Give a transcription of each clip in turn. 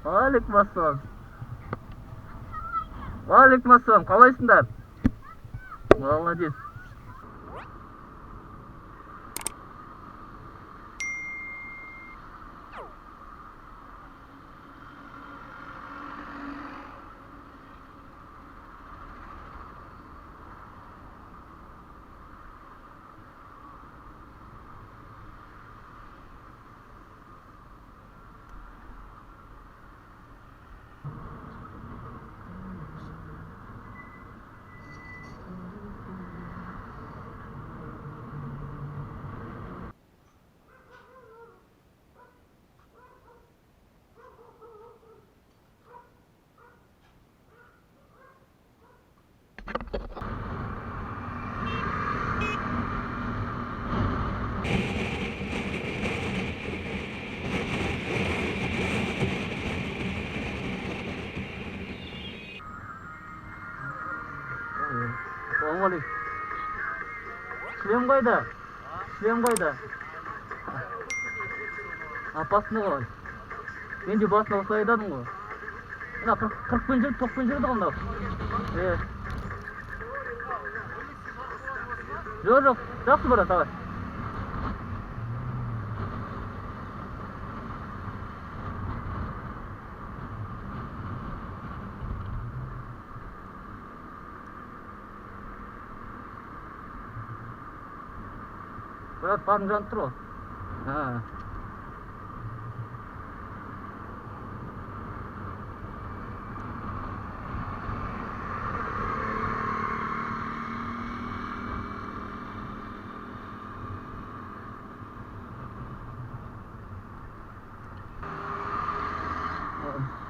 Aleykümselam. Aleykümselam. Қалайсыңдар? Молодец. Assalamualaikum. Шлем қайда? Шлем қайда? Апасыны ғой. Мен де басына осылай айдадым ғой. Мына 40-пен жүріп, 90-пен жүрді ғой мынау. Жоқ, жақсы барады ағай. Брат, парың жанып тұр ғой.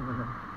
Bismillah.